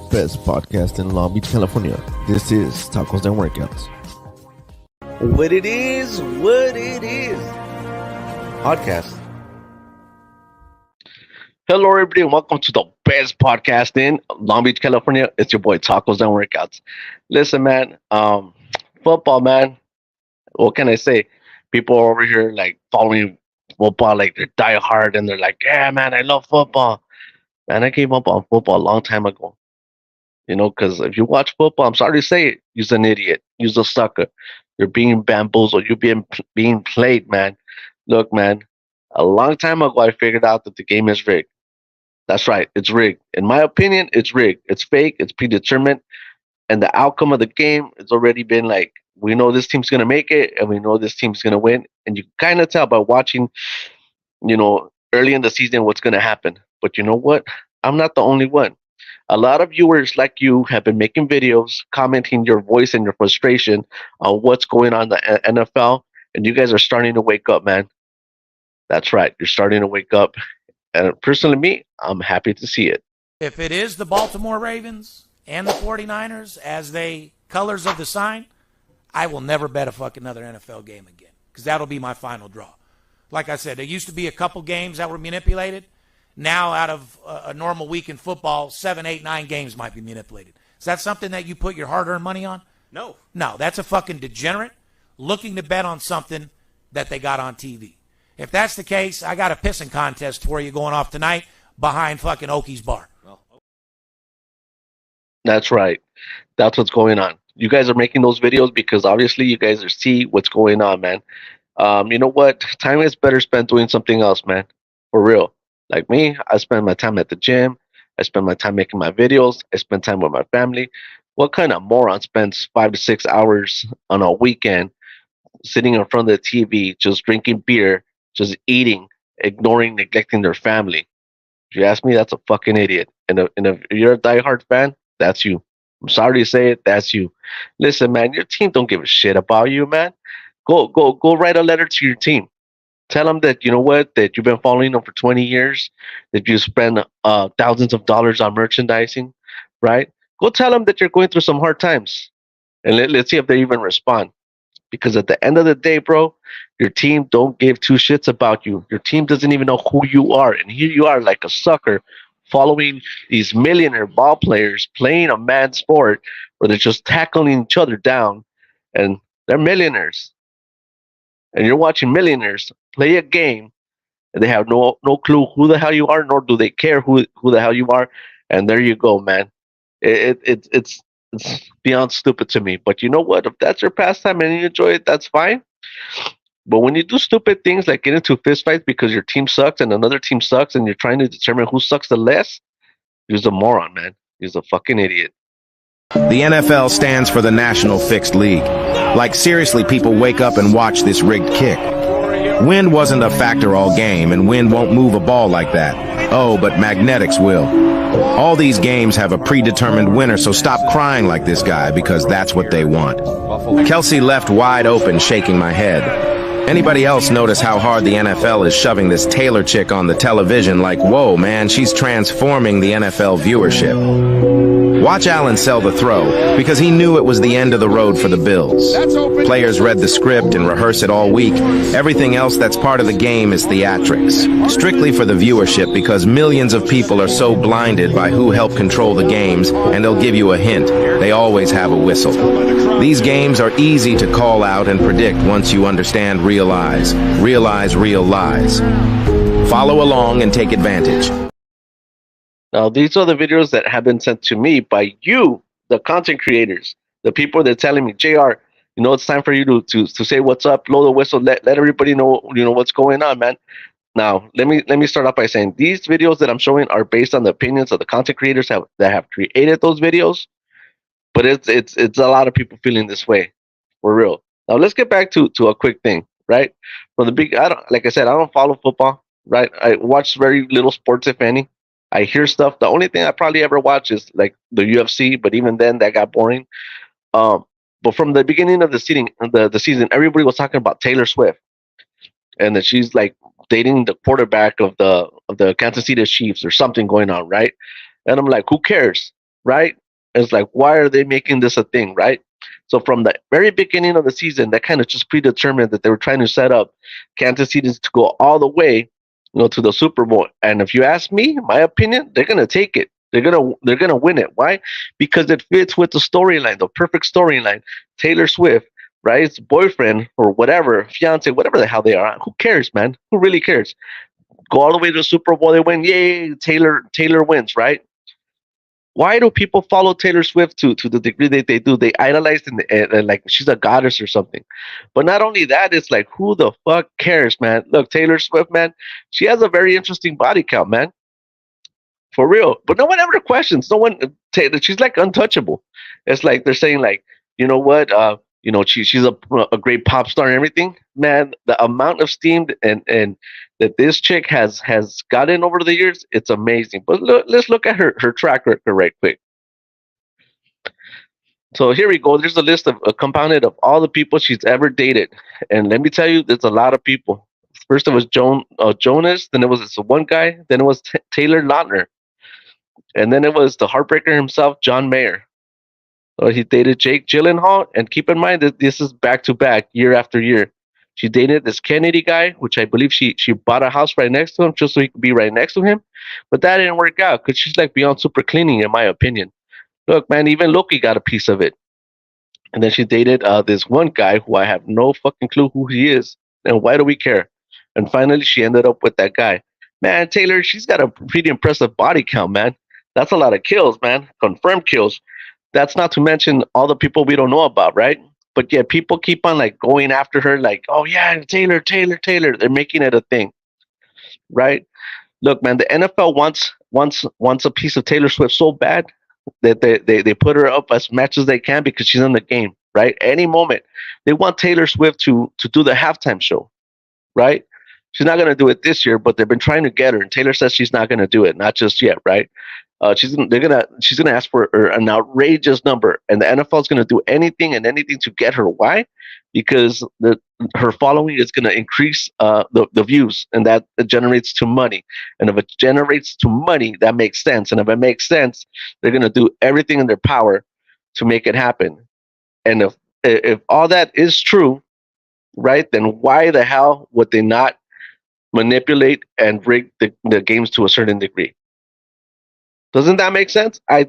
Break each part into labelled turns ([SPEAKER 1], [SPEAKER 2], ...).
[SPEAKER 1] best podcast in Long Beach, California. This is Tacos and Workouts.
[SPEAKER 2] What it is. Podcast. Hello, everybody, and welcome to the best podcast in Long Beach, California. It's your boy Tacos and Workouts. Listen, man, football, man. What can I say? People are over here like following football, like they're die hard, and they're like, "Yeah, man, I love football." Man, I gave up on football a long time ago. You know, because if you watch football, I'm sorry to say it, you're an idiot. You're a sucker. You're being bamboozled. You're being played, man. Look, man, a long time ago, I figured out that the game is rigged. That's right, it's rigged. In my opinion, it's rigged. It's fake. It's predetermined, and the outcome of the game has already been like, we know this team's gonna make it, and we know this team's gonna win, and you kind of tell by watching, early in the season what's gonna happen. But you know what? I'm not the only one. A lot of viewers like you have been making videos, commenting your voice and your frustration on what's going on in the NFL, and you guys are starting to wake up, man. That's right, you're starting to wake up. And personally, me, I'm happy to see it.
[SPEAKER 3] If it is the Baltimore Ravens and the 49ers as they colors of the sign, I will never bet a fucking another NFL game again, because that'll be my final draw. Like I said, there used to be a couple games that were manipulated. Now, out of a normal week in football, 7, 8, 9 games might be manipulated. Is that something that you put your hard-earned money on?
[SPEAKER 4] No.
[SPEAKER 3] No, that's a fucking degenerate looking to bet on something that they got on TV. If that's the case, I got a pissing contest for you going off tonight behind fucking Oki's bar.
[SPEAKER 2] That's right. That's what's going on. You guys are making those videos because obviously you guys are see what's going on, man. You know what? Time is better spent doing something else, man. For real. Like me, I spend my time at the gym. I spend my time making my videos. I spend time with my family. What kind of moron spends 5 to 6 hours on a weekend sitting in front of the TV, just drinking beer, just eating, ignoring, neglecting their family? If you ask me, that's a fucking idiot. And if you're a diehard fan, that's you. I'm sorry to say it, that's you. Listen, man, your team don't give a shit about you, man. Go write a letter to your team. Tell them that, you know what, that you've been following them for 20 years, that you spend thousands of dollars on merchandising, right? Go tell them that you're going through some hard times, and let's see if they even respond. Because at the end of the day, bro, your team don't give two shits about you. Your team doesn't even know who you are. And here you are like a sucker following these millionaire ball players playing a mad sport where they're just tackling each other down, and they're millionaires. And you're watching millionaires play a game, and they have no clue who the hell you are, nor do they care who the hell you are. And there you go, man. It's beyond stupid to me. But you know what? If that's your pastime and you enjoy it, that's fine. But when you do stupid things like get into fistfights because your team sucks and another team sucks, and you're trying to determine who sucks the less, you're a moron, man. You're a fucking idiot.
[SPEAKER 5] The NFL stands for the National Fixed League. Like, seriously, people wake up and watch this rigged kick. Wind wasn't a factor all game, and wind won't move a ball like that. Oh, but magnetics will. All these games have a predetermined winner, so stop crying like this guy, because that's what they want. Kelsey left wide open, shaking my head. Anybody else notice how hard the NFL is shoving this Taylor chick on the television? Like, whoa, man, she's transforming the NFL viewership. Watch Allen sell the throw, because he knew it was the end of the road for the Bills. Players read the script and rehearse it all week. Everything else that's part of the game is theatrics. Strictly for the viewership, because millions of people are so blinded by who helped control the games, and they'll give you a hint. They always have a whistle. These games are easy to call out and predict once you understand real lies. Realize real lies. Follow along and take advantage.
[SPEAKER 2] Now, these are the videos that have been sent to me by you, the content creators, the people that are telling me, JR, it's time for you to say what's up, blow the whistle, let everybody know, what's going on, man. Now, let me start off by saying these videos that I'm showing are based on the opinions of the content creators that have created those videos, but it's a lot of people feeling this way, for real. Now, let's get back to a quick thing, right? From the big, like I said, I don't follow football, right? I watch very little sports, if any. I hear stuff. The only thing I probably ever watch is like the UFC, but even then that got boring. But from the beginning of the season, everybody was talking about Taylor Swift, and that she's like dating the quarterback of the Kansas City Chiefs or something going on, right? And I'm like, who cares? right? It's like, why are they making this a thing, right? So from the very beginning of the season, that kind of just predetermined that they were trying to set up Kansas City to go all the way, to the Super Bowl. And if you ask me, my opinion, they're gonna take it. They're gonna win it. Why? Because it fits with the storyline, the perfect storyline. Taylor Swift, right? It's boyfriend or whatever, fiance, whatever the hell they are. Who cares, man? Who really cares? Go all the way to the Super Bowl, they win. Yay, Taylor wins, right? Why do people follow Taylor Swift to the degree that they do? They idolize and like she's a goddess or something. But not only that, it's like who the fuck cares, man? Look, Taylor Swift, man, she has a very interesting body count, man, for real. But no one ever questions. No one. She's like untouchable. It's like they're saying like, you know what? She's a great pop star and everything. Man, the amount of steam and that this chick has gotten over the years, it's amazing. But let's look at her track record right quick. So here we go. There's a list of compounded of all the people she's ever dated, and let me tell you, there's a lot of people. First it was Jonas, then it was this one guy, then it was Taylor Lautner, and then it was the heartbreaker himself, John Mayer. So he dated Jake Gyllenhaal, and keep in mind that this is back to back, year after year. She dated this Kennedy guy, which I believe she bought a house right next to him just so he could be right next to him. But that didn't work out because she's like beyond super cleaning, in my opinion. Look, man, even Loki got a piece of it. And then she dated this one guy who I have no fucking clue who he is. And why do we care? And finally, she ended up with that guy. Man, Taylor, she's got a pretty impressive body count, man. That's a lot of kills, man. Confirmed kills. That's not to mention all the people we don't know about, right? But yeah, people keep on like going after her, like, oh yeah, Taylor. They're making it a thing, right? Look, man, the NFL wants a piece of Taylor Swift so bad that they put her up as much as they can because she's in the game, right? Any moment they want Taylor Swift to do the halftime show, right? She's not going to do it this year, but they've been trying to get her, and Taylor says she's not going to do it, not just yet, right? She's gonna ask for an outrageous number, and the NFL is gonna do anything and anything to get her. Why? Because her following is gonna increase the views, and that generates to money. And if it generates to money, that makes sense. And if it makes sense, they're gonna do everything in their power to make it happen. And if all that is true, right, then why the hell would they not manipulate and rig the games to a certain degree? Doesn't that make sense? I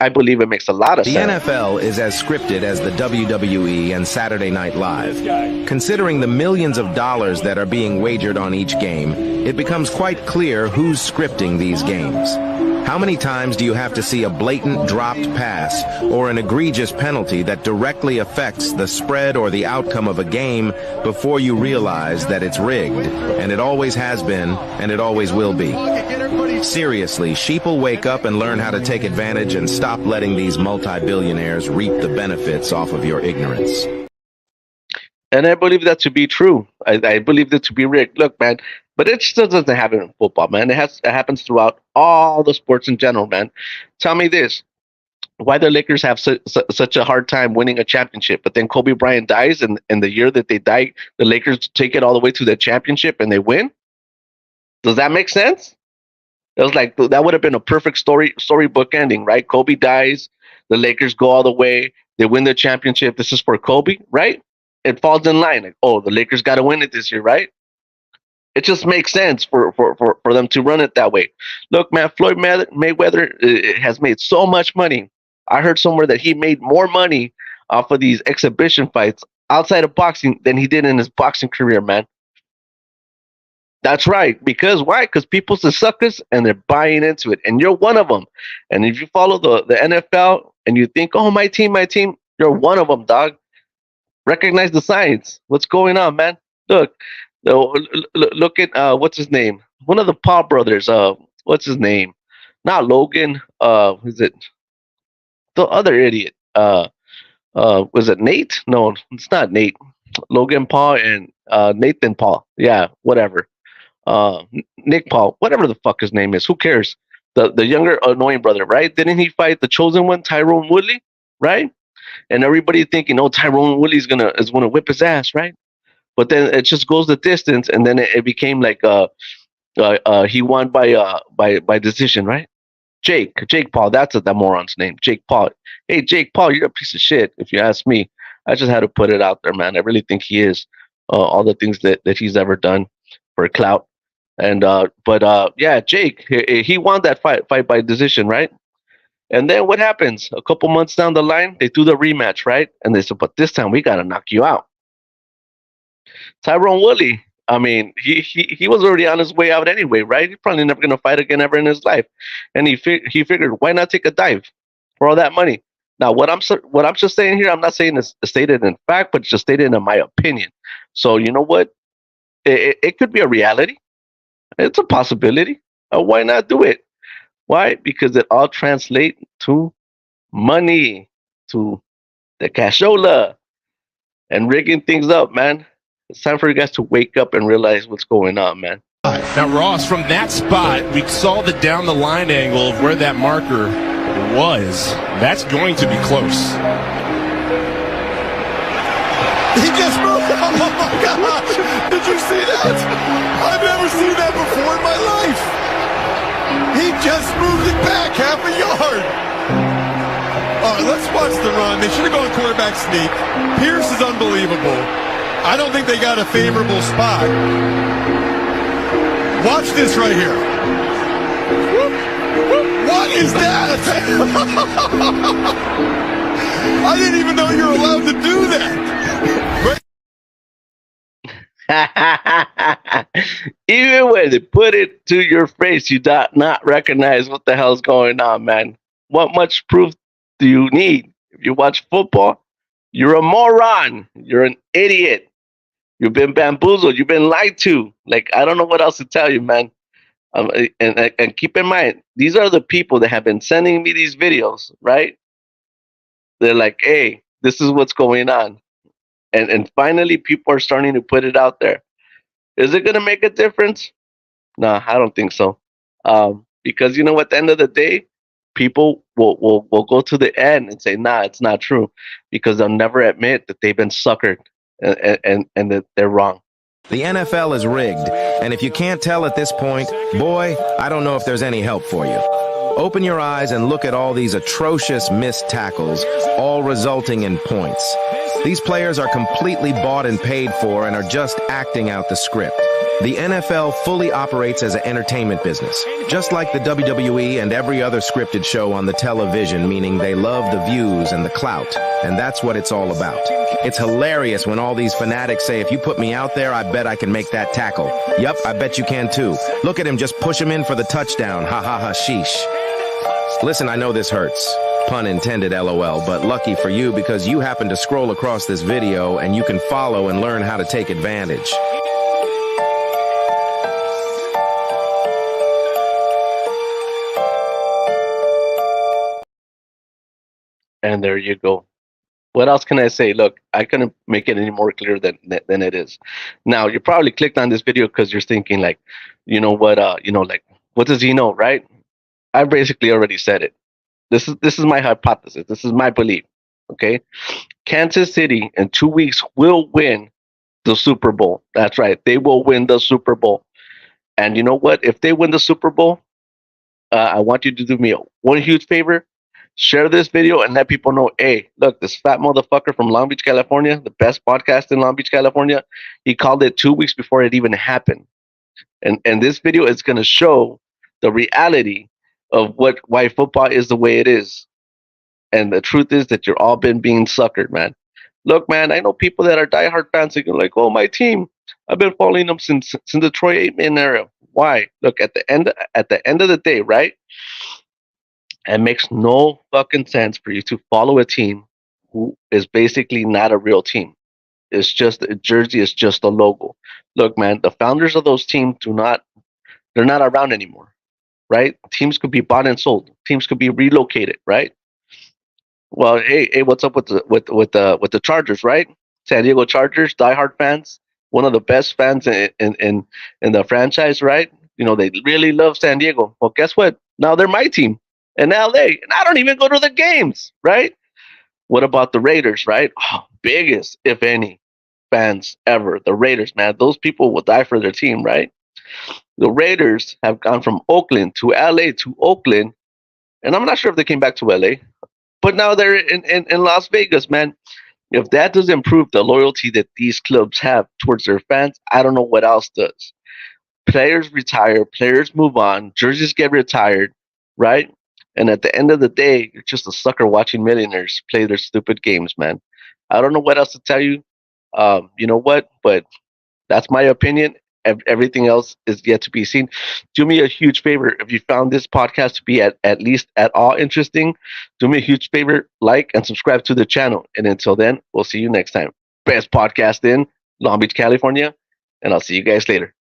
[SPEAKER 2] believe it makes a lot of
[SPEAKER 5] The
[SPEAKER 2] sense.
[SPEAKER 5] NFL is as scripted as the WWE and Saturday Night Live. Considering the millions of dollars that are being wagered on each game, it becomes quite clear who's scripting these games. How many times do you have to see a blatant dropped pass or an egregious penalty that directly affects the spread or the outcome of a game before you realize that it's rigged? And it always has been, and it always will be. Seriously, sheeple wake up and learn how to take advantage and stop letting these multi-billionaires reap the benefits off of your ignorance.
[SPEAKER 2] And I believe that to be true. I believe that to be rigged. Look, man, but it just doesn't happen in football, man. It happens throughout all the sports in general, man. Tell me this. Why the Lakers have such a hard time winning a championship, but then Kobe Bryant dies, and the year that they die, the Lakers take it all the way to the championship and they win? Does that make sense? It was like that would have been a perfect storybook ending, right? Kobe dies, the Lakers go all the way, they win the championship. This is for Kobe, right? It falls in line. Like, oh, the Lakers got to win it this year, right? It just makes sense for them to run it that way. Look, man, Floyd Mayweather has made so much money. I heard somewhere that he made more money off of these exhibition fights outside of boxing than he did in his boxing career, man. That's right. Because why? Because people's the suckers and they're buying into it. And you're one of them. And if you follow the NFL and you think, oh, my team, you're one of them, dog. Recognize the signs. What's going on, man? Look at what's his name? One of the Paul brothers. What's his name? Not Logan. Is it the other idiot? Was it Nate? No, it's not Nate. Logan Paul and Nathan Paul. Yeah, whatever. Nick Paul, whatever the fuck his name is. Who cares? The younger annoying brother, right? Didn't he fight the chosen one, Tyrone Woodley, right? And everybody thinking, oh, Tyrone Woodley is gonna whip his ass, right? But then it just goes the distance, and then it became like he won by decision, right? Jake Paul. That's that moron's name, Jake Paul. Hey, Jake Paul, you're a piece of shit. If you ask me, I just had to put it out there, man. I really think he is. All the things that he's ever done for clout, and yeah, Jake, he won that fight by decision, right? And then what happens? A couple months down the line, they do the rematch, right? And they said, but this time we gotta knock you out. Tyrone Woodley, I mean, he was already on his way out anyway, right? He's probably never gonna fight again ever in his life, and he figured, why not take a dive for all that money? Now, what I'm just saying here, I'm not saying it's stated in fact, but it's just stated in my opinion. So you know what? It could be a reality. It's a possibility. Why not do it? Why? Because it all translates to money, to the cashola, and rigging things up, man. It's time for you guys to wake up and realize what's going on, man.
[SPEAKER 4] Now, Ross, from that spot, we saw the down the line angle of where that marker was. That's going to be close.
[SPEAKER 6] He just moved. Oh my gosh! Did you see that? I've never seen that before in my life. He just moved it back half a yard. All right, let's watch the run. They should have gone quarterback sneak. Pierce is unbelievable. I don't think they got a favorable spot. Watch this right here. What is that? I didn't even know you were allowed to do that.
[SPEAKER 2] Even when they put it to your face, you do not recognize what the hell's going on, man. What much proof do you need? If you watch football, you're a moron. You're an idiot. You've been bamboozled. You've been lied to. Like, I don't know what else to tell you, man. And keep in mind, these are the people that have been sending me these videos, right? They're like, hey, this is what's going on. And finally, people are starting to put it out there. Is it going to make a difference? No, I don't think so. Because, you know, at the end of the day, people will go to the end and say, nah, it's not true. Because they'll never admit that they've been suckered and that they're wrong.
[SPEAKER 5] The NFL is rigged, and if you can't tell at this point, boy, I don't know if there's any help for you. Open your eyes and look at all these atrocious missed tackles, all resulting in points. These players are completely bought and paid for and are just acting out the script. The NFL fully operates as an entertainment business, just like the WWE and every other scripted show on the television, meaning they love the views and the clout, and that's what it's all about. It's hilarious when all these fanatics say, if you put me out there, I bet I can make that tackle. Yup, I bet you can too. Look at him, just push him in for the touchdown. Ha ha ha, sheesh. Listen, I know this hurts. Pun intended, LOL, but lucky for you because you happen to scroll across this video and you can follow and learn how to take advantage.
[SPEAKER 2] And there you go. What else can I say? Look, I couldn't make it any more clear than it is. Now, you probably clicked on this video because you're thinking, like, you know what? Like, what does he know, right? I basically already said it. This is my hypothesis. This is my belief. Okay, Kansas City in 2 weeks will win the Super Bowl. That's right. They will win the Super Bowl. And you know what? If they win the Super Bowl, I want you to do me one huge favor. Share this video and let people know, hey, look, this fat motherfucker from Long Beach, California, the best podcast in Long Beach, California, he called it 2 weeks before it even happened. And this video is going to show the reality of why football is the way it is. And the truth is that you're all been being suckered, man. Look, man, I know people that are diehard fans that are like, oh, my team, I've been following them since the Troy Aikman era. Why? Look, at the end of the day, right? It makes no fucking sense for you to follow a team who is basically not a real team. It's just a jersey, it's just a logo. Look, man, the founders of those teams they're not around anymore, right? Teams could be bought and sold. Teams could be relocated, right? Well, hey, what's up with the Chargers, right? San Diego Chargers, diehard fans, one of the best fans in the franchise, right? You know, they really love San Diego. Well, guess what? Now they're my team in LA, and I don't even go to the games, right? What about the Raiders, right? Oh, biggest, if any, fans ever. The Raiders, man, those people will die for their team, right? The Raiders have gone from Oakland to LA to Oakland and I'm not sure if they came back to LA, but now they're in Las Vegas, man. If that doesn't improve the loyalty that these clubs have towards their fans, I don't know what else does. Players retire, players move on, jerseys get retired, right? And at the end of the day, you're just a sucker watching millionaires play their stupid games, man. I don't know what else to tell you. You know what? But that's my opinion. Everything else is yet to be seen. Do me a huge favor. If you found this podcast to be at least at all interesting, do me a huge favor, like and subscribe to the channel. And until then, we'll see you next time. Best podcast in Long Beach, California. And I'll see you guys later.